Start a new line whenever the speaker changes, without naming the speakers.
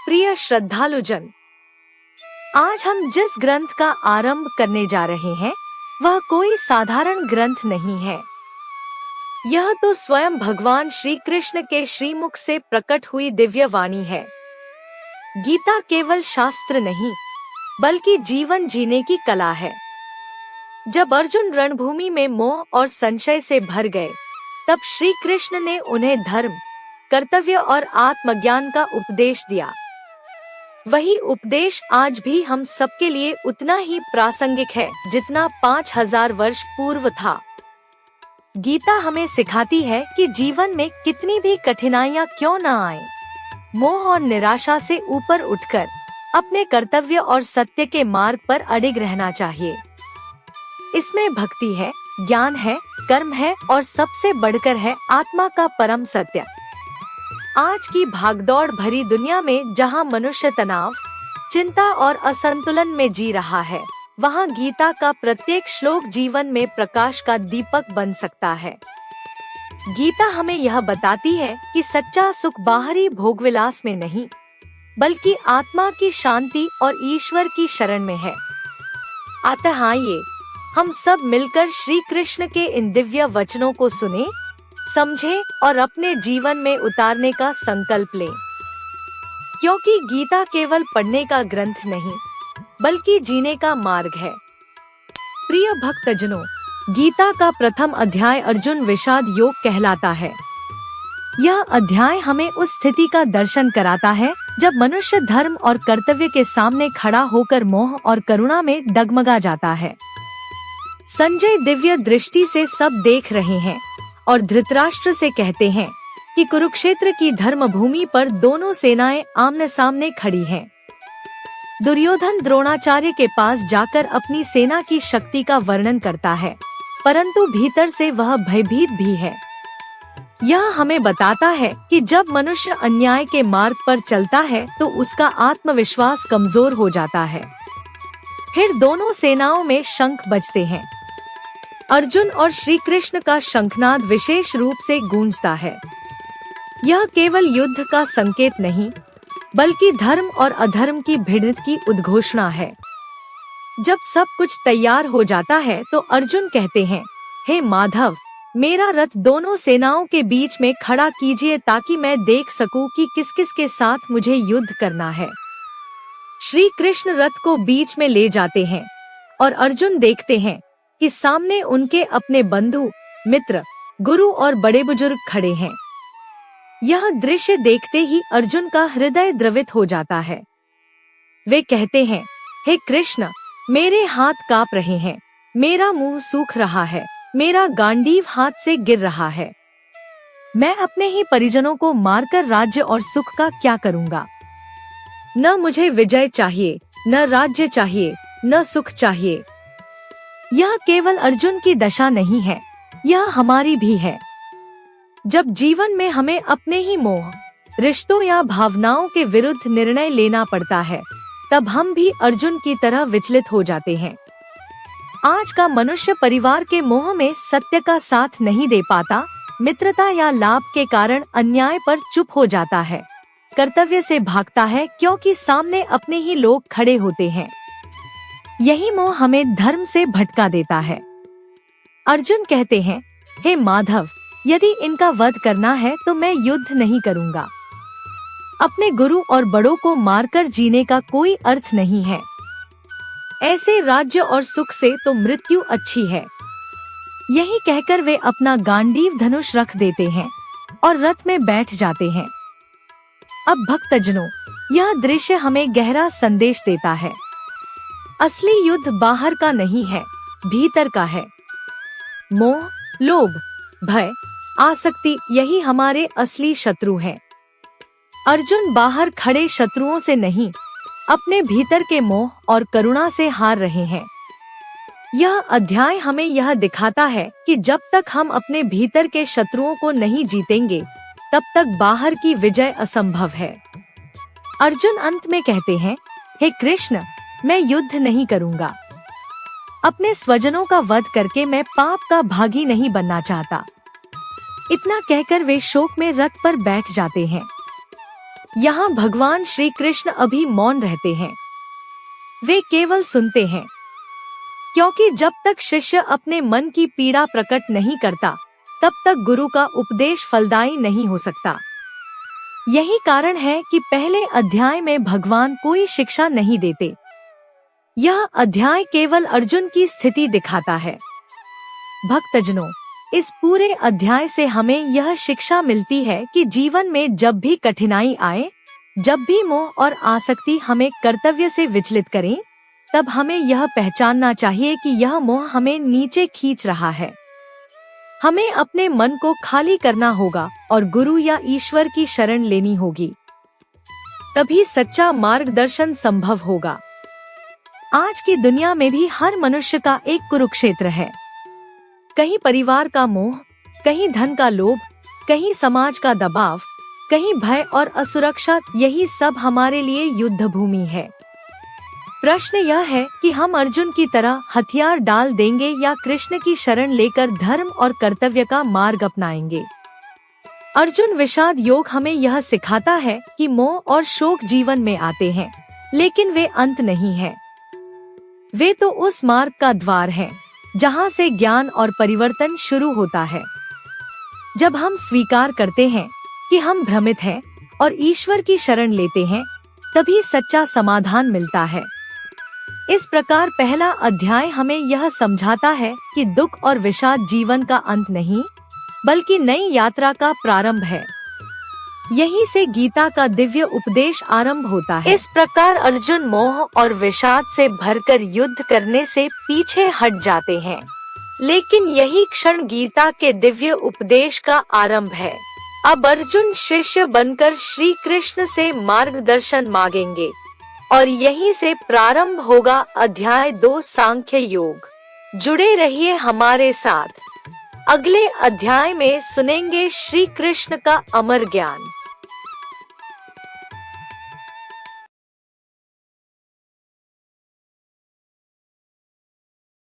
प्रिय श्रद्धालुजन, आज हम जिस ग्रंथ का आरंभ करने जा रहे हैं वह कोई साधारण ग्रंथ नहीं है। यह तो स्वयं भगवान श्री कृष्ण के श्रीमुख से प्रकट हुई दिव्य वाणी है। गीता केवल शास्त्र नहीं बल्कि जीवन जीने की कला है। जब अर्जुन रणभूमि में मोह और संशय से भर गए, तब श्री कृष्ण ने उन्हें धर्म, कर्तव्य और आत्मज्ञान का उपदेश दिया। वही उपदेश आज भी हम सबके लिए उतना ही प्रासंगिक है जितना 5000 वर्ष पूर्व था। गीता हमें सिखाती है कि जीवन में कितनी भी कठिनाइयां क्यों न आए, मोह और निराशा से ऊपर उठकर अपने कर्तव्य और सत्य के मार्ग पर अडिग रहना चाहिए। इसमें भक्ति है, ज्ञान है, कर्म है और सबसे बढ़कर है आत्मा का परम सत्य। आज की भागदौड़ भरी दुनिया में जहां मनुष्य तनाव, चिंता और असंतुलन में जी रहा है, वहां गीता का प्रत्येक श्लोक जीवन में प्रकाश का दीपक बन सकता है। गीता हमें यह बताती है कि सच्चा सुख बाहरी भोगविलास में नहीं बल्कि आत्मा की शांति और ईश्वर की शरण में है। अतः आइए हम सब मिलकर श्री कृष्ण के इन दिव्य वचनों को सुने, समझें और अपने जीवन में उतारने का संकल्प लें, क्योंकि गीता केवल पढ़ने का ग्रंथ नहीं बल्कि जीने का मार्ग है। प्रिय भक्तजनों, गीता का प्रथम अध्याय अर्जुन विषाद योग कहलाता है। यह अध्याय हमें उस स्थिति का दर्शन कराता है जब मनुष्य धर्म और कर्तव्य के सामने खड़ा होकर मोह और करुणा में डगमगा जाता है। संजय दिव्य दृष्टि से सब देख रहे हैं और धृतराष्ट्र से कहते हैं कि कुरुक्षेत्र की धर्म भूमि पर दोनों सेनाएं आमने सामने खड़ी हैं। दुर्योधन द्रोणाचार्य के पास जाकर अपनी सेना की शक्ति का वर्णन करता है, परंतु भीतर से वह भयभीत भी है। यह हमें बताता है कि जब मनुष्य अन्याय के मार्ग पर चलता है तो उसका आत्मविश्वास कमजोर हो जाता है। फिर दोनों सेनाओं में शंख बजते हैं। अर्जुन और श्री कृष्ण का शंखनाद विशेष रूप से गूंजता है। यह केवल युद्ध का संकेत नहीं बल्कि धर्म और अधर्म की भिड़ंत की उद्घोषणा है। जब सब कुछ तैयार हो जाता है तो अर्जुन कहते हैं, हे माधव, मेरा रथ दोनों सेनाओं के बीच में खड़ा कीजिए ताकि मैं देख सकूं कि किस किस के साथ मुझे युद्ध करना है। श्री कृष्ण रथ को बीच में ले जाते हैं और अर्जुन देखते हैं कि सामने उनके अपने बंधु, मित्र, गुरु और बड़े बुजुर्ग खड़े हैं। यह दृश्य देखते ही अर्जुन का हृदय द्रवित हो जाता है। वे कहते हैं, हे कृष्ण, मेरे हाथ कांप रहे हैं, मेरा मुंह सूख रहा है, मेरा गांडीव हाथ से गिर रहा है। मैं अपने ही परिजनों को मारकर राज्य और सुख का क्या करूंगा? न मुझे विजय चाहिए, न राज्य चाहिए, न सुख चाहिए। यह केवल अर्जुन की दशा नहीं है, यह हमारी भी है। जब जीवन में हमें अपने ही मोह, रिश्तों या भावनाओं के विरुद्ध निर्णय लेना पड़ता है, तब हम भी अर्जुन की तरह विचलित हो जाते हैं। आज का मनुष्य परिवार के मोह में सत्य का साथ नहीं दे पाता, मित्रता या लाभ के कारण अन्याय पर चुप हो जाता है, कर्तव्य से भागता है क्योंकि सामने अपने ही लोग खड़े होते हैं। यही मोह हमें धर्म से भटका देता है। अर्जुन कहते हैं, हे माधव, यदि इनका वध करना है तो मैं युद्ध नहीं करूंगा। अपने गुरु और बड़ों को मारकर जीने का कोई अर्थ नहीं है। ऐसे राज्य और सुख से तो मृत्यु अच्छी है। यही कहकर वे अपना गांडीव धनुष रख देते हैं और रथ में बैठ जाते हैं। अब भक्तजनों, यह दृश्य हमें गहरा संदेश देता है। असली युद्ध बाहर का नहीं है, भीतर का है। मोह, लोभ, भय, आसक्ति, यही हमारे असली शत्रु हैं। अर्जुन बाहर खड़े शत्रुओं से नहीं, अपने भीतर के मोह और करुणा से हार रहे हैं। यह अध्याय हमें यह दिखाता है कि जब तक हम अपने भीतर के शत्रुओं को नहीं जीतेंगे, तब तक बाहर की विजय असंभव है। अर्जुन अंत में कहते हैं, हे कृष्ण, मैं युद्ध नहीं करूंगा। अपने स्वजनों का वध करके मैं पाप का भागी नहीं बनना चाहता। इतना कहकर वे शोक में रथ पर बैठ जाते हैं। यहाँ भगवान श्री कृष्ण अभी मौन रहते हैं, वे केवल सुनते हैं, क्योंकि जब तक शिष्य अपने मन की पीड़ा प्रकट नहीं करता तब तक गुरु का उपदेश फलदायी नहीं हो सकता। यही कारण है कि पहले अध्याय में भगवान कोई शिक्षा नहीं देते। यह अध्याय केवल अर्जुन की स्थिति दिखाता है। भक्तजनों, इस पूरे अध्याय से हमें यह शिक्षा मिलती है कि जीवन में जब भी कठिनाई आए, जब भी मोह और आसक्ति हमें कर्तव्य से विचलित करें, तब हमें यह पहचानना चाहिए कि यह मोह हमें नीचे खींच रहा है। हमें अपने मन को खाली करना होगा और गुरु या ईश्वर की शरण लेनी होगी, तभी सच्चा मार्गदर्शन संभव होगा। आज की दुनिया में भी हर मनुष्य का एक कुरुक्षेत्र है। कहीं परिवार का मोह, कहीं धन का लोभ, कहीं समाज का दबाव, कहीं भय और असुरक्षा, यही सब हमारे लिए युद्ध भूमि है। प्रश्न यह है कि हम अर्जुन की तरह हथियार डाल देंगे या कृष्ण की शरण लेकर धर्म और कर्तव्य का मार्ग अपनाएंगे। अर्जुन विषाद योग हमें यह सिखाता है कि मोह और शोक जीवन में आते हैं, लेकिन वे अंत नहीं हैं। वे तो उस मार्ग का द्वार हैं, जहां से ज्ञान और परिवर्तन शुरू होता है। जब हम स्वीकार करते हैं कि हम भ्रमित हैं और ईश्वर की शरण लेते हैं, तभी सच्चा समाधान मिलता है। इस प्रकार पहला अध्याय हमें यह समझाता है कि दुख और विषाद जीवन का अंत नहीं, बल्कि नई यात्रा का प्रारंभ है। यहीं से गीता का दिव्य उपदेश आरंभ होता है। इस प्रकार अर्जुन मोह और विषाद से भरकर युद्ध करने से पीछे हट जाते हैं, लेकिन यही क्षण गीता के दिव्य उपदेश का आरंभ है। अब अर्जुन शिष्य बनकर श्री कृष्ण से मार्गदर्शन मांगेंगे और यहीं से प्रारंभ होगा अध्याय 2 सांख्य योग। जुड़े रहिए हमारे साथ। अगले अध्याय में सुनेंगे श्री कृष्ण का अमर ज्ञान।